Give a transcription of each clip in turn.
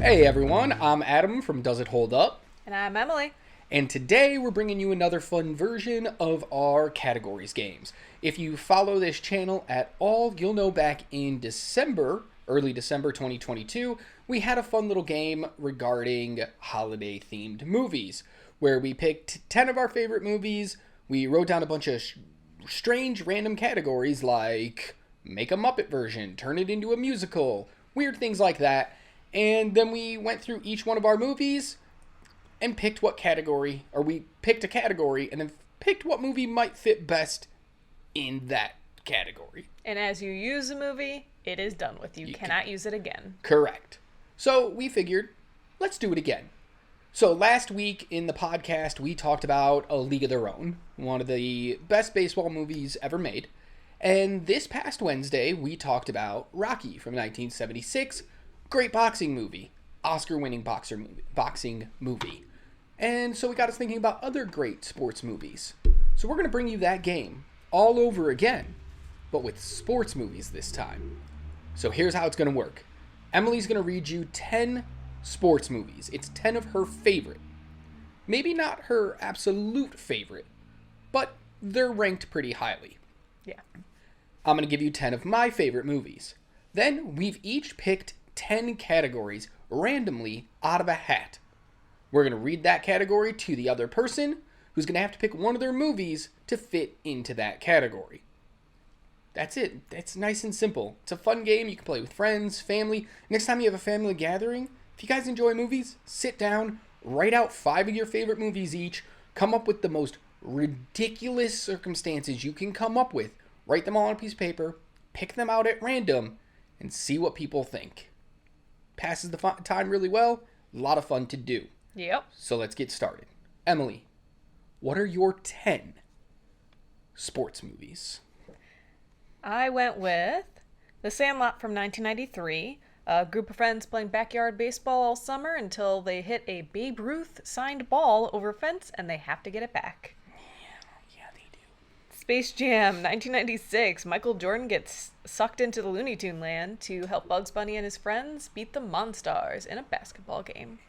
Hey everyone, I'm Adam from Does It Hold Up? And I'm Emily. And today we're bringing you another fun version of our categories games. If you follow this channel at all, you'll know back in December, early December 2022, we had a fun little game regarding holiday themed movies where we picked 10 of our favorite movies. We wrote down a bunch of strange random categories like make a Muppet version, turn it into a musical, weird things like that. And then we went through each one of our movies and picked what category, or we picked a category and then picked what movie might fit best in that category. And as you use a movie, it is done with. You cannot use it again. Correct. So we figured, let's do it again. So last week in the podcast, we talked about A League of Their Own, one of the best baseball movies ever made. And this past Wednesday, we talked about Rocky from 1976, great boxing movie, Oscar-winning boxing movie. And so we got us thinking about other great sports movies. So we're going to bring you that game all over again, but with sports movies this time. So here's how it's going to work. Emily's going to read you 10 sports movies. It's 10 of her favorite. Maybe not her absolute favorite, but they're ranked pretty highly. Yeah. I'm going to give you 10 of my favorite movies. Then we've each picked 10 categories randomly out of a hat. We're going to read that category to the other person, who's going to have to pick one of their movies to fit into that category. That's it. It's nice and simple. It's a fun game. You can play with friends, family. Next time you have a family gathering, if you guys enjoy movies, sit down, write out 5 of your favorite movies each, come up with the most ridiculous circumstances you can come up with, write them all on a piece of paper, pick them out at random, and see what people think. Passes the time really well. A lot of fun to do. Yep. So let's get started. Emily, what are your 10 sports movies? I went with The Sandlot from 1993. A group of friends playing backyard baseball all summer until they hit a Babe Ruth signed ball over a fence and they have to get it back. Yeah, they do. Space Jam 1996. Michael Jordan gets sucked into the Looney Tune land to help Bugs Bunny and his friends beat the Monstars in a basketball game.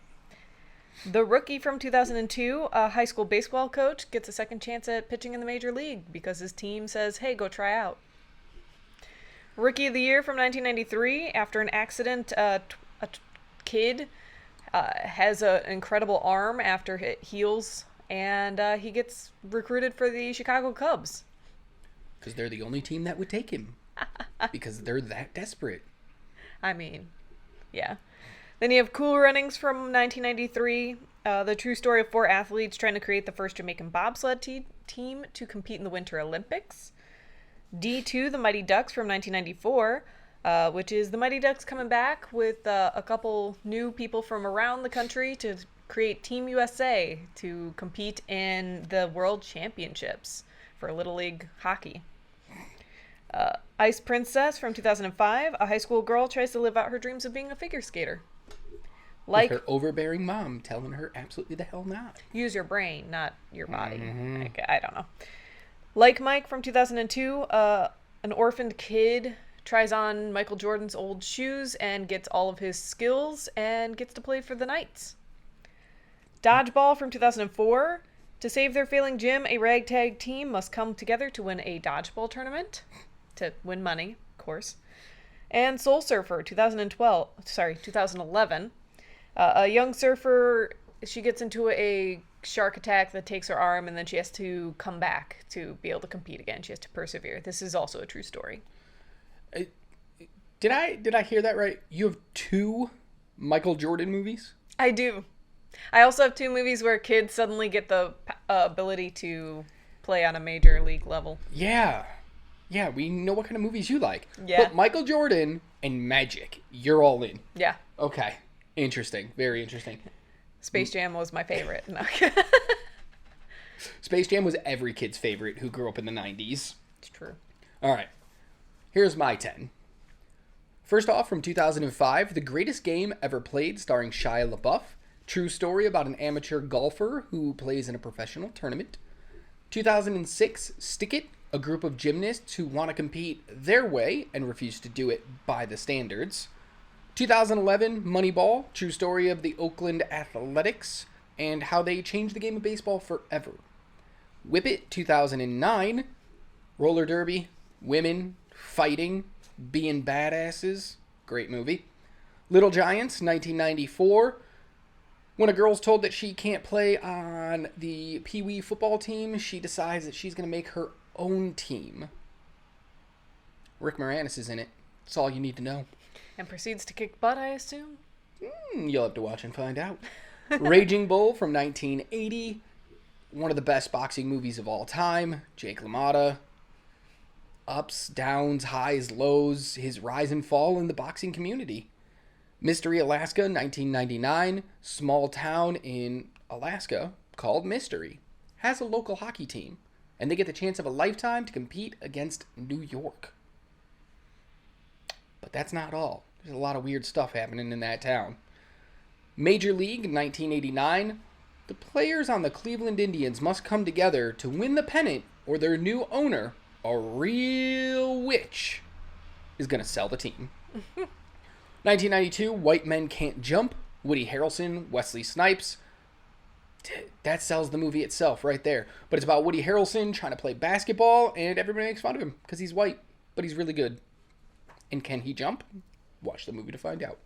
The Rookie from 2002. A high school baseball coach gets a second chance at pitching in the major league because his team says, hey, go try out. Rookie of the Year from 1993. After an accident, a kid has an incredible arm after it heals, and he gets recruited for the Chicago Cubs. Because they're the only team that would take him. Because they're that desperate. I mean, yeah. Then you have Cool Runnings from 1993. The true story of 4 athletes trying to create the first Jamaican bobsled team to compete in the Winter Olympics. D2, The Mighty Ducks from 1994, which is the Mighty Ducks coming back with a couple new people from around the country to create Team USA to compete in the World Championships for Little League Hockey. Ice Princess from 2005. A high school girl tries to live out her dreams of being a figure skater. With her overbearing mom telling her absolutely the hell not. Use your brain, not your body. Mm-hmm. I don't know. Like Mike from 2002, an orphaned kid tries on Michael Jordan's old shoes and gets all of his skills and gets to play for the Knights. Dodgeball from 2004. To save their failing gym, a ragtag team must come together to win a dodgeball tournament. To win money, of course. And Soul Surfer 2011. A young surfer, she gets into a shark attack that takes her arm, and then she has to come back to be able to compete again. She has to persevere. This is also a true story. Did I hear that right? You have 2 Michael Jordan movies? I do. I also have 2 movies where kids suddenly get the ability to play on a major league level. Yeah. Yeah, we know what kind of movies you like. Yeah. But Michael Jordan and Magic, you're all in. Yeah. Okay. Interesting. Very interesting. Space Jam was my favorite. No. Space Jam was every kid's favorite who grew up in the 90s. It's true. All right. Here's my 10. First off, from 2005, The Greatest Game Ever Played, starring Shia LaBeouf. True story about an amateur golfer who plays in a professional tournament. 2006, Stick It, a group of gymnasts who want to compete their way and refuse to do it by the standards. 2011, Moneyball, true story of the Oakland Athletics and how they changed the game of baseball forever. Whip It, 2009, roller derby, women, fighting, being badasses, great movie. Little Giants, 1994, when a girl's told that she can't play on the Pee Wee football team, she decides that she's going to make her own team. Rick Moranis is in it. That's all you need to know. And proceeds to kick butt, I assume? You'll have to watch and find out. Raging Bull from 1980. One of the best boxing movies of all time. Jake LaMotta. Ups, downs, highs, lows. His rise and fall in the boxing community. Mystery Alaska, 1999. Small town in Alaska called Mystery. Has a local hockey team. And they get the chance of a lifetime to compete against New York. But that's not all. There's a lot of weird stuff happening in that town. Major League, 1989. The players on the Cleveland Indians must come together to win the pennant, or their new owner, a real witch, is going to sell the team. 1992, White Men Can't Jump. Woody Harrelson, Wesley Snipes. That sells the movie itself right there. But it's about Woody Harrelson trying to play basketball, and everybody makes fun of him because he's white, but he's really good. And can he jump? Watch the movie to find out.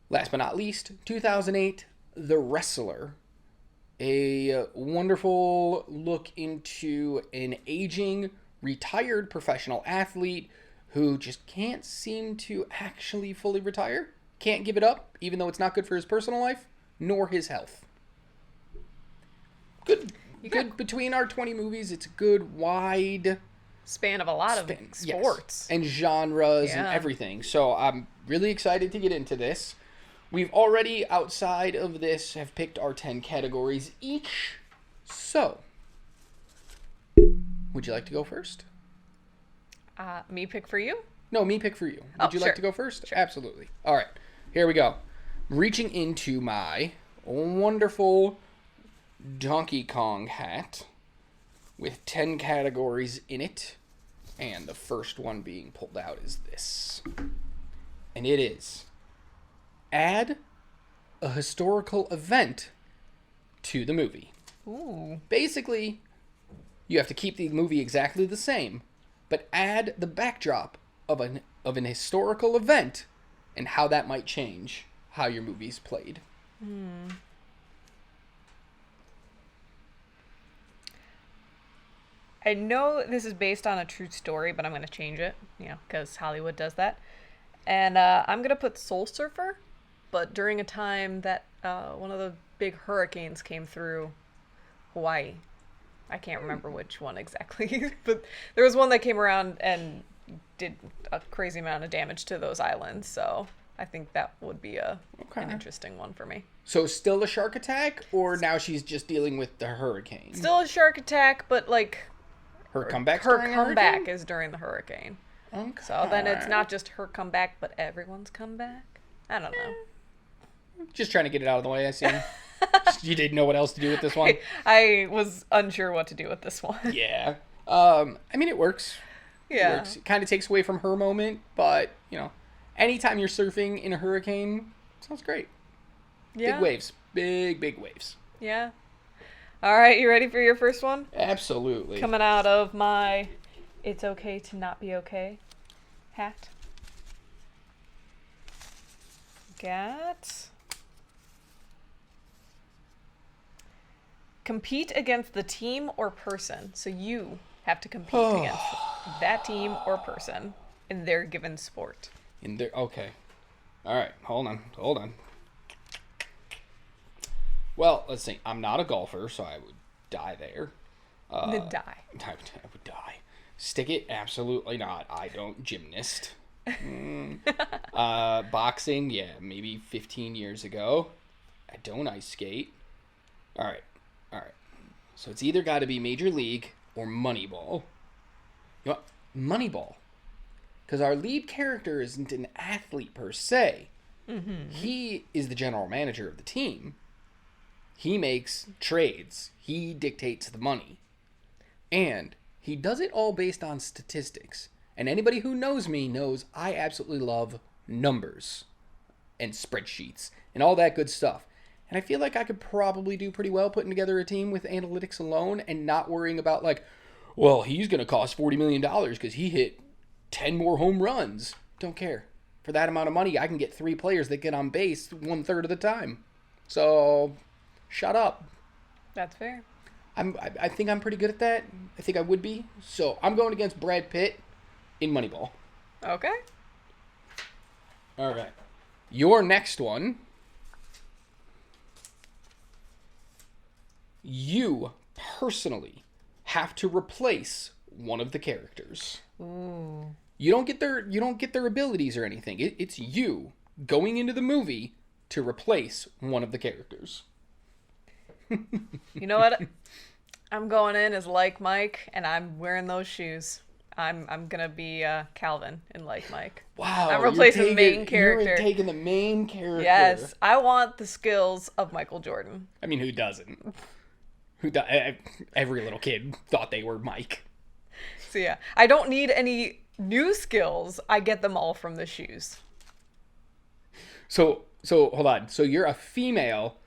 Last but not least, 2008, The Wrestler. A wonderful look into an aging, retired professional athlete who just can't seem to actually fully retire. Can't give it up, even though it's not good for his personal life, nor his health. Good between our 20 movies. It's a good, wide span of a lot of sports. Yes. And genres and everything. So I'm really excited to get into this. We've already, outside of this, have picked our 10 categories each. So, would you like to go first? Me pick for you? No, me pick for you. Would you like to go first? Sure. Absolutely. All right, here we go. Reaching into my wonderful Donkey Kong hat with 10 categories in it. And the first one being pulled out is this. And it is: add a historical event to the movie. Ooh. Basically, you have to keep the movie exactly the same, but add the backdrop of an historical event and how that might change how your movie's played. I know this is based on a true story, but I'm going to change it, because Hollywood does that. And I'm going to put Soul Surfer, but during a time that one of the big hurricanes came through Hawaii. I can't remember which one exactly, but there was one that came around and did a crazy amount of damage to those islands. So I think that would be an interesting one for me. So still a shark attack, or now she's just dealing with the hurricane? Still a shark attack, but her comeback. Her comeback is during the hurricane. Okay. So then it's not just her comeback, but everyone's comeback. I don't know. Just trying to get it out of the way, I see. You didn't know what else to do with this one? I was unsure what to do with this one. Yeah. I mean, it works. Yeah. It works. It kind of takes away from her moment, but, anytime you're surfing in a hurricane, sounds great. Yeah. Big waves. Big waves. Yeah. All right, you ready for your first one? Absolutely. Coming out of my It's Okay to Not Be Okay hat. Got compete against the team or person. So you have to compete against that team or person in their given sport. Okay. All right, hold on. Well, let's see. I'm not a golfer, so I would die there. Die. I would die. Stick it? Absolutely not. I don't gymnast. Boxing, yeah, maybe 15 years ago. I don't ice skate. All right. So it's either got to be Major League or Moneyball. You know what? Moneyball. Because our lead character isn't an athlete per se. Mm-hmm. He is the general manager of the team. He makes trades. He dictates the money. And he does it all based on statistics. And anybody who knows me knows I absolutely love numbers. and spreadsheets and all that good stuff. And I feel like I could probably do pretty well putting together a team with analytics alone and not worrying about like, well, he's going to cost $40 million because he hit 10 more home runs. Don't care. For that amount of money, I can get 3 players that get on base 1/3 of the time. So, shut up. That's fair. I think I'm pretty good at that. I think I would be. So, I'm going against Brad Pitt in Moneyball. Okay. All right. Your next one. You personally have to replace one of the characters. Ooh. You don't get their abilities or anything. It's you going into the movie to replace one of the characters. You know what? I'm going in as Like Mike, and I'm wearing those shoes. I'm gonna be Calvin in Like Mike. Wow. I'm replacing the main character. You're taking the main character. Yes, I want the skills of Michael Jordan. I mean, who doesn't? Every little kid thought they were Mike. So yeah, I don't need any new skills. I get them all from the shoes. So hold on. So you're a female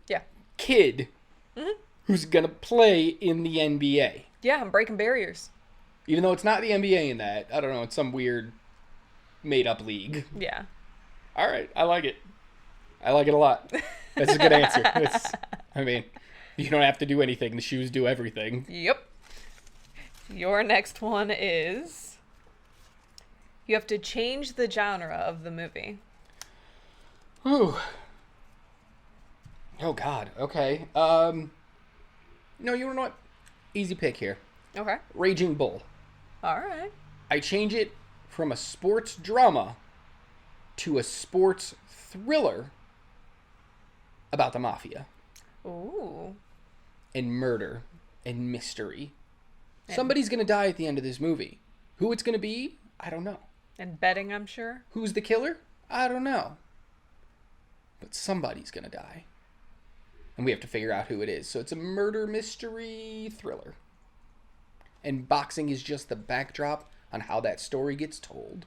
Yeah. kid who's gonna play in the NBA. Yeah, I'm breaking barriers. Even though it's not the NBA in that. I don't know, it's some weird made up league. Yeah. Alright, I like it. I like it a lot. That's a good answer. I mean, you don't have to do anything. The shoes do everything. Yep. Your next one is you have to change the genre of the movie. Whew. Oh God. Okay. No, you know what? Easy pick here. Okay. Raging Bull. All right. I change it from a sports drama to a sports thriller about the mafia Ooh. and murder and mystery. Somebody's gonna die at the end of this movie. Who it's gonna be, I don't know. And betting, I'm sure. Who's the killer? I don't know. But somebody's gonna die. And we have to figure out who it is. So it's a murder mystery thriller. And boxing is just the backdrop on how that story gets told.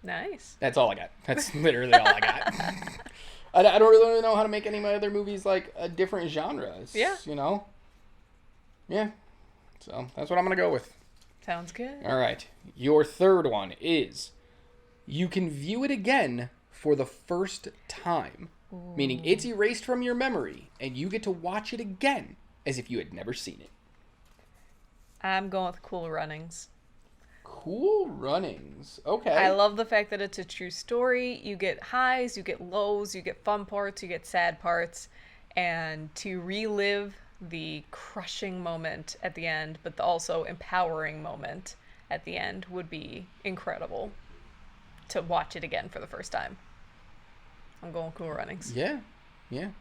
Nice. That's all I got. That's literally all I got. I don't really know how to make any of my other movies like a different genre. Yeah. You know? Yeah. So that's what I'm going to go with. Sounds good. All right. Your third one is you can view it again for the first time. Ooh. Meaning it's erased from your memory and you get to watch it again as if you had never seen it. I'm going with Cool Runnings. Cool Runnings. Okay. I love the fact that it's a true story. You get highs, you get lows, you get fun parts, you get sad parts. And to relive the crushing moment at the end, but the also empowering moment at the end would be incredible to watch it again for the first time. I'm going Cool Runnings. Yeah. Yeah.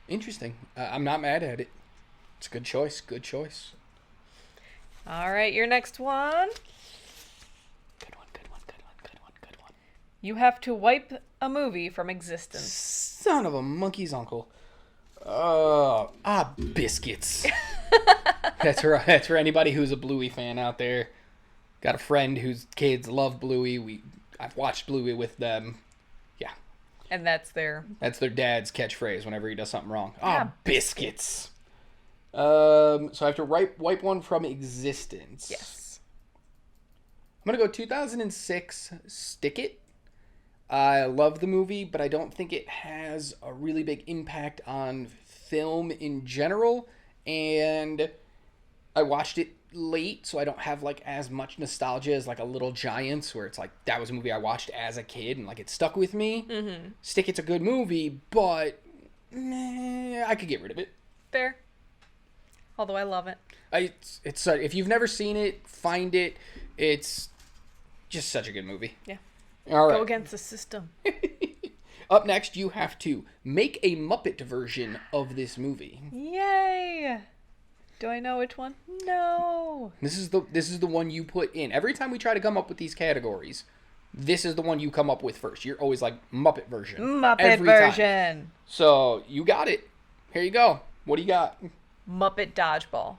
Interesting. I'm not mad at it. It's a good choice. Good choice. All right, your next one. Good one. You have to wipe a movie from existence. Son of a monkey's uncle. Biscuits. That's right. That's for anybody who's a Bluey fan out there. Got a friend whose kids love Bluey. I've watched Bluey with them. Yeah. And that's their dad's catchphrase whenever he does something wrong. Biscuits. So I have to wipe one from existence. Yes. I'm going to go 2006 Stick It. I love the movie, but I don't think it has a really big impact on film in general. And I watched it late, so I don't have like as much nostalgia as like a Little Giants, where it's like that was a movie I watched as a kid and like it stuck with me. Mm-hmm. Stick It's a good movie, but I could get rid of it. Fair. Although I love it. It's if you've never seen it, find it. It's just such a good movie. Yeah. All right. Go against the system. Up next, you have to make a Muppet version of this movie. Yay! Do I know which one? No. This is the one you put in. Every time we try to come up with these categories, this is the one you come up with first. You're always like Muppet version. Muppet version. Time. So you got it. Here you go. What do you got? Muppet Dodgeball.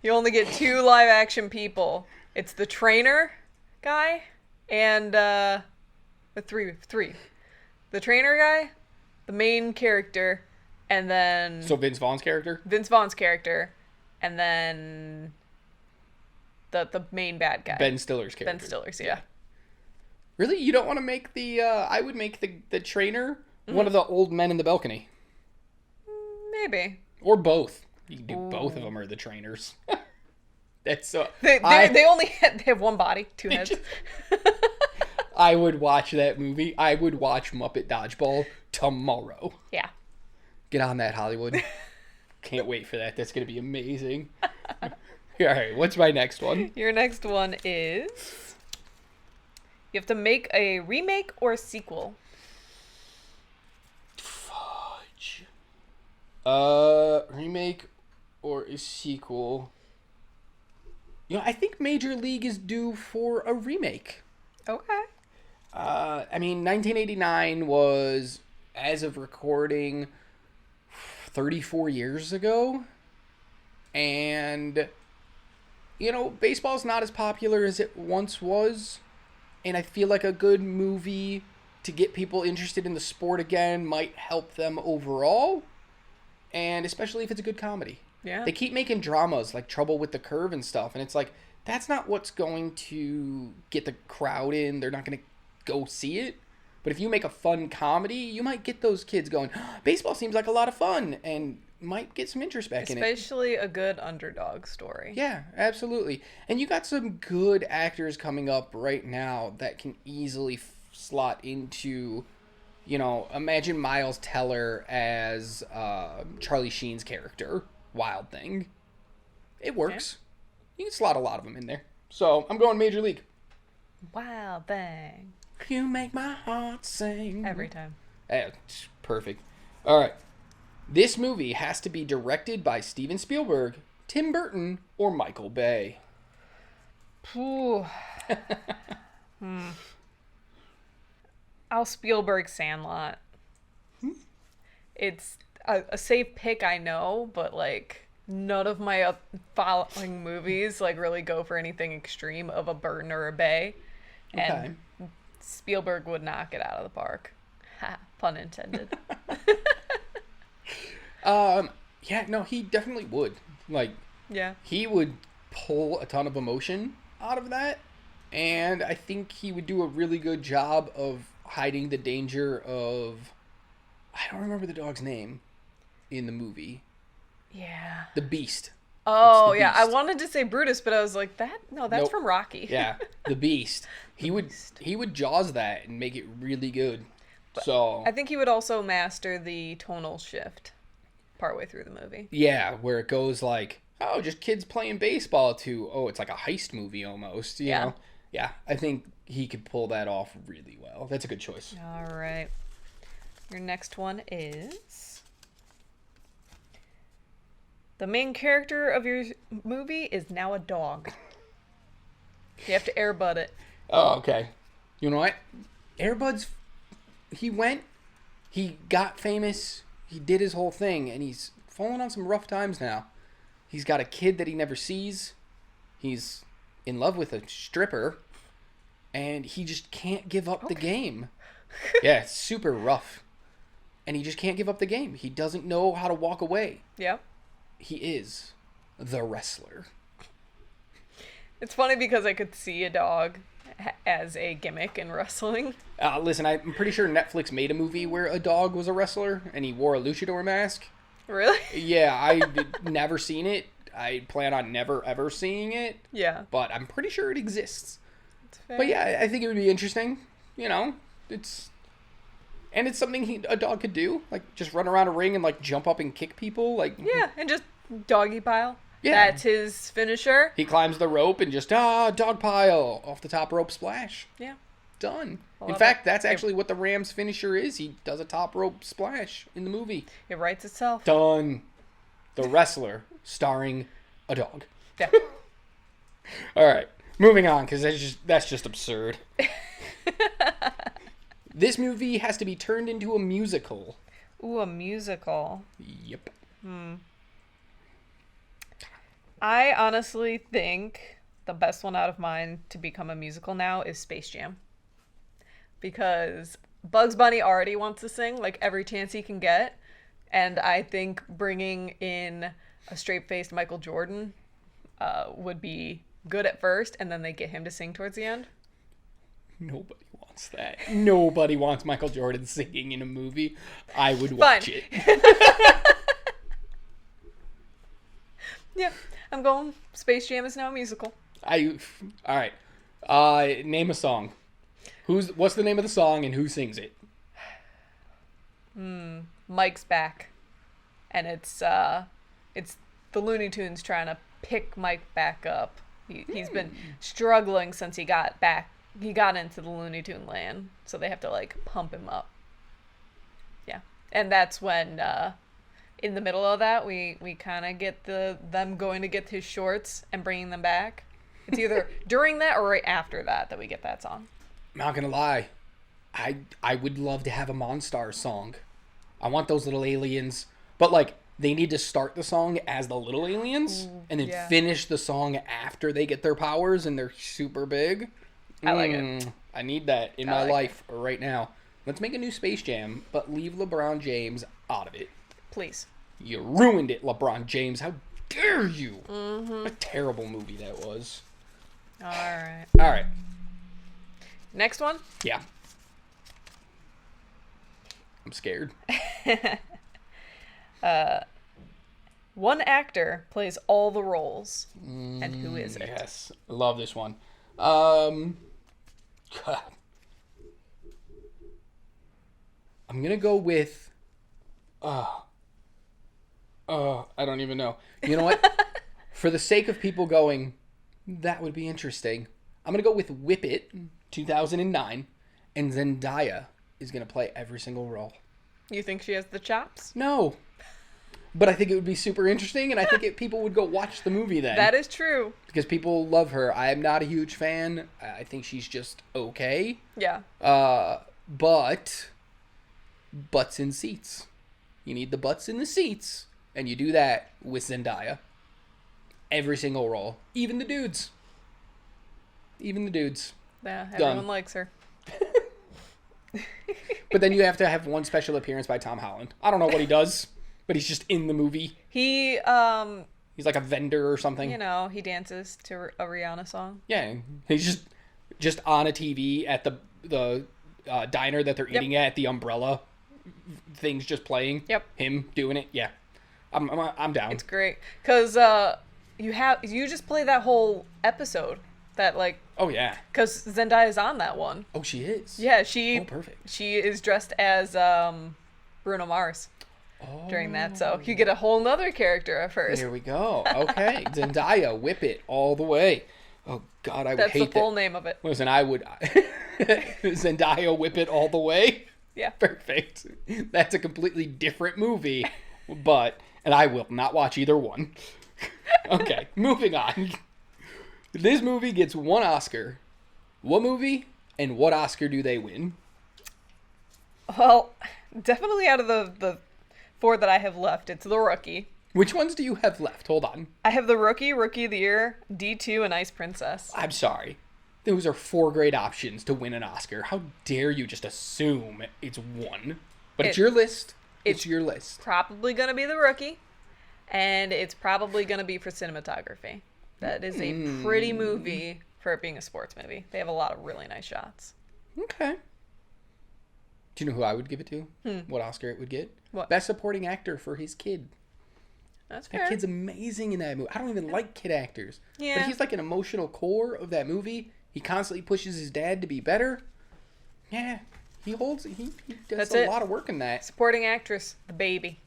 You only get 2 live action people. It's the trainer guy and the three. The trainer guy, the main character, and then So Vince Vaughn's character? Vince Vaughn's character, and then the main bad guy. Ben Stiller's character. Ben Stiller's, yeah. Really? You don't want to make the, I would make the trainer one of the old men in the balcony. Maybe. Or both. You can do both of them are the trainers. That's so... They have one body, two heads. I would watch that movie. I would watch Muppet Dodgeball tomorrow. Yeah. Get on that, Hollywood. Can't wait for that. That's going to be amazing. All right, what's my next one? Your next one is... You have to make a remake or a sequel. Fudge. Remake or a sequel? You know, I think Major League is due for a remake. Okay. I mean, 1989 was, as of recording, 34 years ago. And, you know, baseball's not as popular as it once was. And I feel like a good movie to get people interested in the sport again might help them overall. And especially if it's a good comedy. Yeah. They keep making dramas like Trouble with the Curve and stuff. And it's like, that's not what's going to get the crowd in. They're not going to go see it. But if you make a fun comedy, you might get those kids going, baseball seems like a lot of fun, and might get some interest back in it. Especially a good underdog story. Yeah, absolutely. And you got some good actors coming up right now that can easily slot into, you know, imagine Miles Teller as Charlie Sheen's character, Wild Thing. It works. You can slot a lot of them in there. So I'm going Major League. Wild Thing. You make my heart sing. Every time. Perfect. All right. This movie has to be directed by Steven Spielberg, Tim Burton, or Michael Bay. Ooh. I'll Spielberg Sandlot. It's a safe pick, I know, but like none of my following movies like really go for anything extreme of a Burton or a Bay. And Spielberg would knock it out of the park. Ha, pun intended. Yeah, no, he definitely would. Like, yeah, he would pull a ton of emotion out of that, and I think he would do a really good job of hiding the danger of, I don't remember the dog's name in the movie. Yeah. The Beast. Oh, the yeah. I Beast. wanted to say Brutus, but I was like, that's Nope. from Rocky. Yeah, the Beast. He would Jaws that and make it really good. So I think he would also master the tonal shift partway through the movie. yeah, where it goes like, oh, just kids playing baseball to, oh, it's like a heist movie almost, you know? Yeah, I think he could pull that off really well. That's a good choice. All right. Your next one is... The main character of your movie is now a dog. You have to Air Bud it. Oh, okay. You know what? Air Bud's, he got famous, he did his whole thing, and he's fallen on some rough times now. He's got a kid that he never sees. He's in love with a stripper, and he just can't give up the game. Yeah, it's super rough. And he just can't give up the game. He doesn't know how to walk away. Yep. He is the wrestler. It's funny because I could see a dog as a gimmick in wrestling. Listen, I'm pretty sure Netflix made a movie where a dog was a wrestler and he wore a luchador mask. Really? Yeah, I've never seen it. I plan on never ever seeing it. Yeah. But I'm pretty sure it exists. It's fair. But yeah, I think it would be interesting. You know, it's something a dog could do, like just run around a ring and like jump up and kick people, like Yeah, and just doggy pile. Yeah. That's his finisher. He climbs the rope and just dog pile off the top rope splash. Yeah. Done. Love In fact, it. that's actually what the Rams finisher is. He does a top rope splash in the movie. It writes itself. Done. The Wrestler, starring a dog. Yeah. All right, moving on, because that's just absurd. This movie has to be turned into a musical. Ooh, a musical. Yep. I honestly think the best one out of mine to become a musical now is Space Jam. Because Bugs Bunny already wants to sing like every chance he can get. And I think bringing in a straight-faced Michael Jordan would be good at first, and then they get him to sing towards the end. Nobody wants that. Nobody wants Michael Jordan singing in a movie. I would watch it. Yeah, I'm going. Space Jam is now a musical. All right. Name a song. What's the name of the song and who sings it? Mike's back, and it's the Looney Tunes trying to pick Mike back up. He's been struggling since he got back. He got into the Looney Tune land, so they have to like pump him up. Yeah, and that's when in the middle of that we kind of get them going to get his shorts and bringing them back. It's either during that or right after that we get that song. Not gonna lie, I would love to have a Monstars song. I want those little aliens, but like they need to start the song as the little aliens and then finish the song after they get their powers and they're super big. I like it. I need that in my life right now. Let's make a new Space Jam, but leave LeBron James out of it. Please. You ruined it, LeBron James. How dare you? Mm-hmm. A terrible movie that was. All right. All right. Next one? Yeah. I'm scared. One actor plays all the roles. And who is it? Yes. I love this one. God. I'm going to go with... I don't even know. You know what? For the sake of people going, that would be interesting. I'm going to go with Whip It, 2009, and Zendaya is going to play every single role. You think she has the chops? No. But I think it would be super interesting, and I think people would go watch the movie then. That is true. Because people love her. I am not a huge fan. I think she's just okay. Yeah. But butts in seats. You need the butts in the seats, and you do that with Zendaya. Every single role. Even the dudes. Yeah, everyone likes her. But then you have to have one special appearance by Tom Holland. I don't know what he does, but he's just in the movie. He's like a vendor or something. You know, he dances to a Rihanna song. Yeah, he's just on a TV at the diner that they're eating at. The umbrella thing's just playing. Yep. Him doing it. Yeah, I'm down. It's great because you just play that whole episode. That like oh yeah, because Zendaya's on that one. Oh, she is. Yeah, perfect. She is dressed as Bruno Mars during that, so you get a whole nother character at first. Here we go. Okay, Zendaya, Whip It all the way. Oh God, I would hate that. That's the full name of it. Listen, I would Zendaya, Whip It all the way. Yeah, perfect. That's a completely different movie, and I will not watch either one. Okay, moving on. This movie gets one Oscar. What movie and what Oscar do they win? Well, definitely out of the four that I have left, it's The Rookie. Which ones do you have left? Hold on. I have The Rookie, Rookie of the Year, D2, and Ice Princess. I'm sorry. Those are four great options to win an Oscar. How dare you just assume it's one? But it's your list. It's your list. Probably going to be The Rookie, and it's probably going to be for cinematography. That is a pretty movie for it being a sports movie. They have a lot of really nice shots. Okay. Do you know who I would give it to? What Oscar it would get? What? Best Supporting Actor for his kid. That's fair. That kid's amazing in that movie. I don't even like kid actors. Yeah. But he's like an emotional core of that movie. He constantly pushes his dad to be better. Yeah. He does a lot of work in that. Supporting actress, the baby.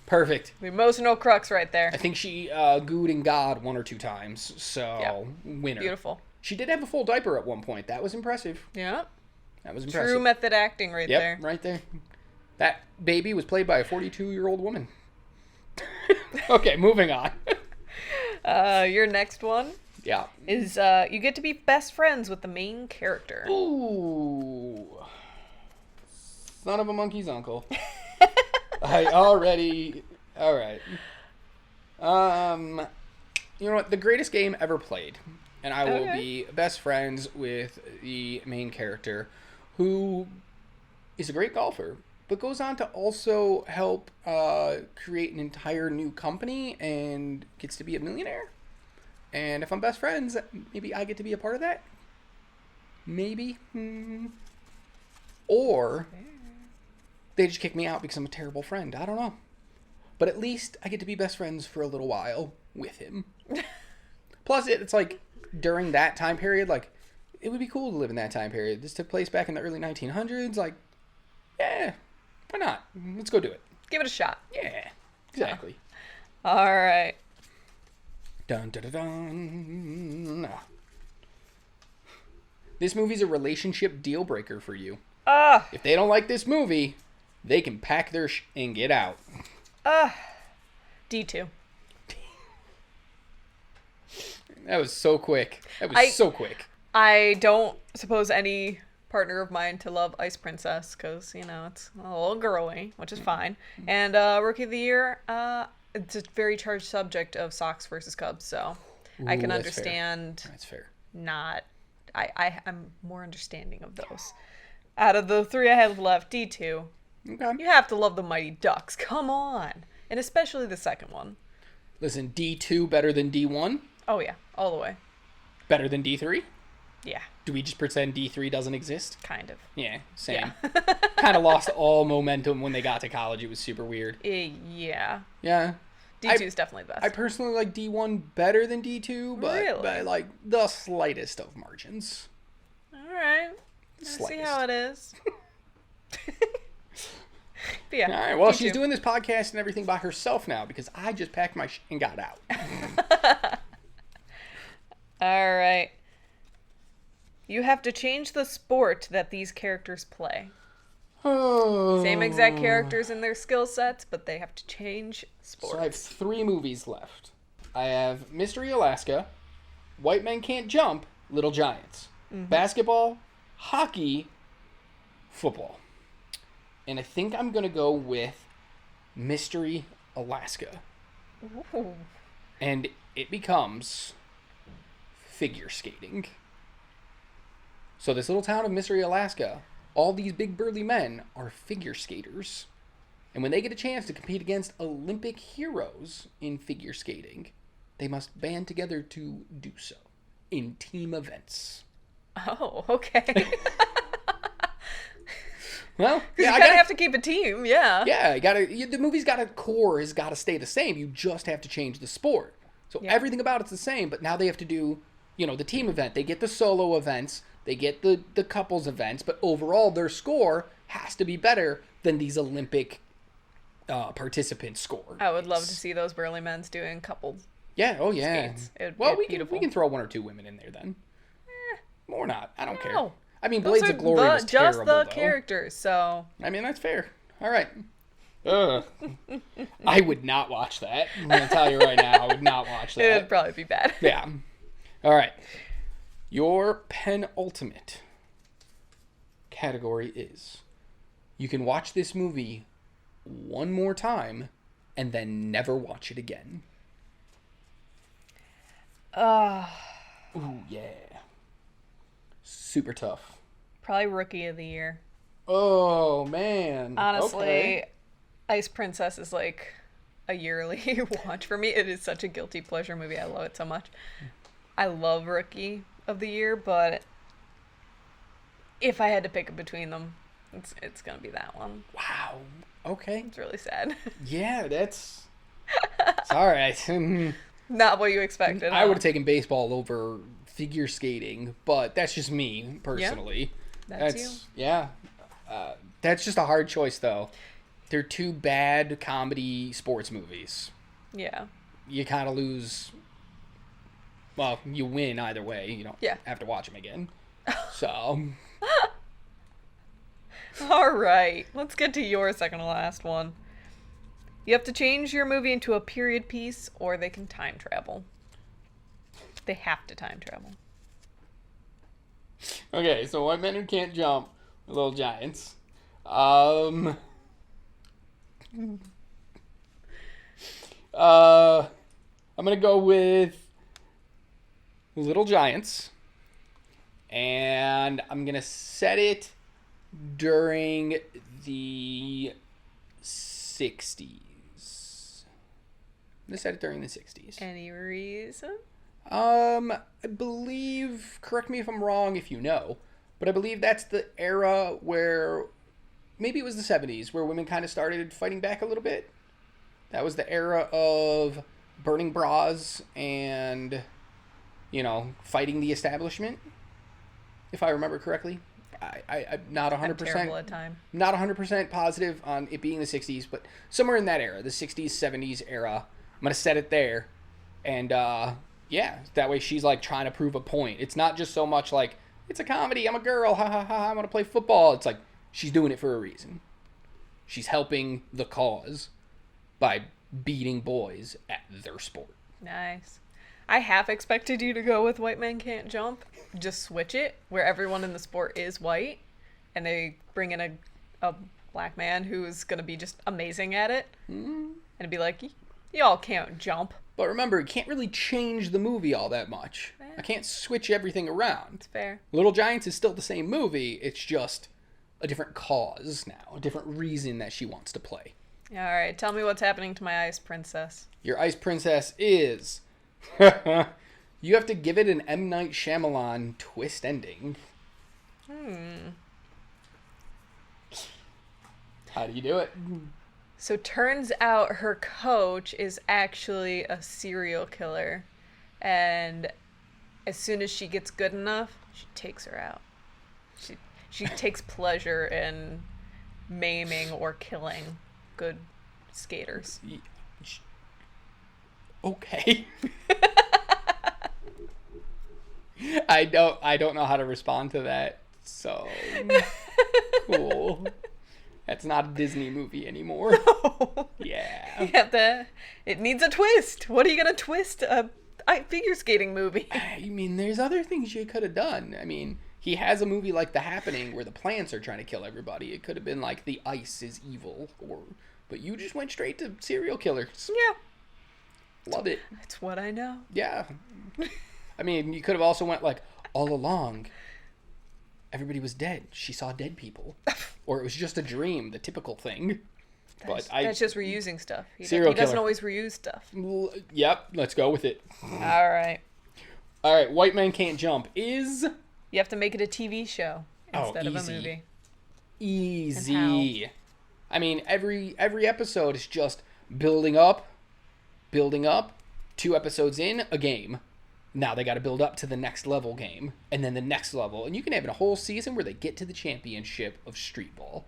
Perfect. The emotional crux right there. I think she gooed in God one or two times, so winner. Beautiful. She did have a full diaper at one point. That was impressive. Yeah. That was impressive. True method acting right there. Yep, right there. That baby was played by a 42-year-old woman. Okay, moving on. Your next one is you get to be best friends with the main character. Ooh. Son of a monkey's uncle. All right. you know what? The greatest game ever played. And I will Okay. be best friends with the main character, who is a great golfer, but goes on to also help create an entire new company and gets to be a millionaire. And if I'm best friends, maybe I get to be a part of that. Maybe. Or they just kick me out because I'm a terrible friend. I don't know. But at least I get to be best friends for a little while with him. Plus, it's like during that time period, like, it would be cool to live in that time period. This took place back in the early 1900s. Like, yeah, why not? Let's go do it. Give it a shot. Yeah, exactly. All right. Dun, dun, dun, dun. This movie's a relationship deal breaker for you. If they don't like this movie, they can pack their and get out. D2. That was so quick. That was so quick. I don't suppose any partner of mine to love Ice Princess because, you know, it's a little girly, which is fine. And Rookie of the Year, it's a very charged subject of Sox versus Cubs, so I can that's understand. Fair. That's fair. Not, I'm more understanding of those. Out of the three I have left, D2, Okay. you have to love the Mighty Ducks. Come on. And especially the second one. Listen, D2 better than D1? Oh, yeah. All the way. Better than D3? Yeah. Do we just pretend D3 doesn't exist? Kind of. Yeah, same. Yeah. Kind of lost all momentum when they got to college. It was super weird. Yeah. Yeah. D2 is definitely the best. I personally like D1 better than D2, but Really? by like the slightest of margins. All right. Let's see Slightest. how it is. But yeah. All right, well, D2. she's doing this podcast and everything by herself now because I just packed my and got out. All right. You have to change the sport that these characters play. Same exact characters in their skill sets, but they have to change sports. So I have 3 movies left. I have Mystery Alaska, White Men Can't Jump, Little Giants, basketball, hockey, football. And I think I'm going to go with Mystery Alaska. Ooh. And it becomes figure skating. So this little town of Mystery, Alaska, all these big burly men are figure skaters. And when they get a chance to compete against Olympic heroes in figure skating, they must band together to do so in team events. Oh, okay. Well, You kind of have to keep a team, yeah. Yeah, the movie's core has got to stay the same. You just have to change the sport. So Yeah. everything about it's the same, but now they have to do, the team event. They get the solo events, they get the couples events, but overall their score has to be better than these Olympic participants' score. I would love to see those burly men's doing couples. Yeah, oh yeah. Skates. It would Well, be we beautiful. can throw 1 or 2 women in there then. Or not. I don't care. No. I mean, Those Blades are of Glory was just terrible, the though. characters, so... I mean, that's fair. All right. Ugh. I would not watch that. I'm going to tell you right now, I would not watch that. It would probably be bad. Yeah. All right. Your penultimate category is you can watch this movie 1 more time and then never watch it again. Ooh, yeah. Super tough. Probably Rookie of the Year. Oh, man. Honestly, Okay. Ice Princess is like a yearly watch for me. It is such a guilty pleasure movie. I love it so much. I love Rookie of the Year, but if I had to pick between them, it's gonna be that one. Wow. Okay. It's really sad. Yeah, that's... Sorry. Not what you expected. I huh? would have taken baseball over figure skating, but that's just me personally. That's you. Yeah. That's just a hard choice, though. They're 2 bad comedy sports movies. Yeah. You kind of lose. Well, you win either way. You don't have to watch them again. So. All right. Let's get to your second to last one. You have to change your movie into a period piece, or they can time travel. They have to time travel. Okay, so White Men Who Can't Jump, Little Giants. I'm gonna go with Little Giants. And I'm going to set it during the 60s. I'm going to set it during the 60s. Any reason? I believe, correct me if I'm wrong if you know, but I believe that's the era where, maybe it was the 70s, where women kind of started fighting back a little bit. That was the era of burning bras and, fighting the establishment, if I remember correctly. I'm not 100%. I'm terrible at time. Not 100% positive on it being the 60s, but somewhere in that era, the 60s, 70s era. I'm going to set it there. And, that way she's, like, trying to prove a point. It's not just so much like, it's a comedy, I'm a girl, ha ha ha, I want to play football. It's like, she's doing it for a reason. She's helping the cause by beating boys at their sport. Nice. I half expected you to go with White Men Can't Jump. Just switch it, where everyone in the sport is white, and they bring in a black man who's going to be just amazing at it. And it'd be like, y'all can't jump. But remember, you can't really change the movie all that much. I can't switch everything around. It's fair. Little Giants is still the same movie. It's just a different cause now, a different reason that she wants to play. All right, tell me what's happening to my ice princess. Your ice princess is... you have to give it an M. Night Shyamalan twist ending. How do you do it? So turns out her coach is actually a serial killer. And as soon as she gets good enough, she takes her out. She takes pleasure in maiming or killing good skaters. Okay. I don't know how to respond to that. So cool. That's not a Disney movie anymore. No. Yeah. It needs a twist. What are you gonna twist a figure skating movie? I mean, there's other things you could have done. I mean, he has a movie like The Happening where the plants are trying to kill everybody. It could have been like The Ice is Evil, but you just went straight to serial killers. Yeah. Love it. That's what I know. Yeah. I mean, you could have also went like, all along, everybody was dead. She saw dead people. Or it was just a dream, the typical thing. That's just reusing stuff. He Serial doesn't killer. always reuse stuff. Yep, let's go with it. All right. White Men Can't Jump is... You have to make it a TV show instead of a easy. movie. Easy. I mean, every episode is just building up. 2 episodes in, a game. Now they got to build up to the next level game, and then the next level, and you can have a whole season where they get to the championship of street ball.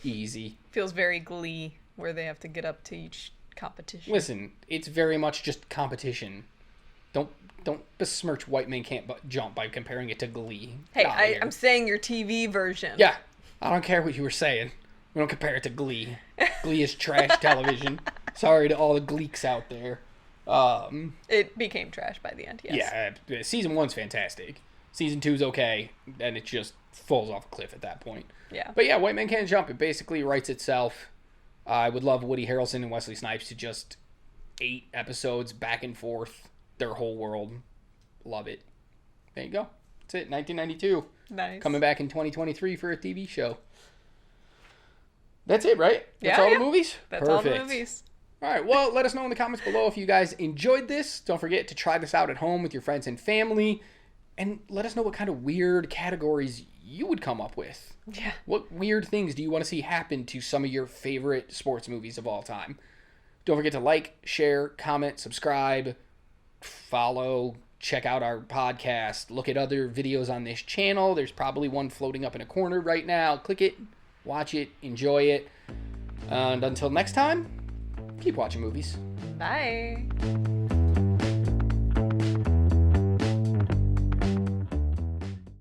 Easy. Feels very Glee, where they have to get up to each competition. Listen, it's very much just competition. Don't besmirch White Men Can't Jump by comparing it to Glee. Hey, I'm saying your TV version. Yeah, I don't care what you were saying. We don't compare it to Glee. Glee is trash television. Sorry to all the Gleeks out there. It became trash by the end, yes. Yeah, season 1's fantastic. Season 2's okay, and it just falls off a cliff at that point. Yeah. But yeah, White Men Can't Jump, it basically writes itself. I would love Woody Harrelson and Wesley Snipes to just 8 episodes back and forth, their whole world. Love it. There you go. That's it, 1992. Nice. Coming back in 2023 for a TV show. That's it, right? That's Yeah, all yeah. the movies? That's Perfect. all the movies. All right, well, let us know in the comments below if you guys enjoyed this. Don't forget to try this out at home with your friends and family. And let us know what kind of weird categories you would come up with. Yeah. What weird things do you want to see happen to some of your favorite sports movies of all time? Don't forget to like, share, comment, subscribe, follow, check out our podcast, look at other videos on this channel. There's probably one floating up in a corner right now. Click it, watch it, enjoy it. And until next time, keep watching movies. Bye.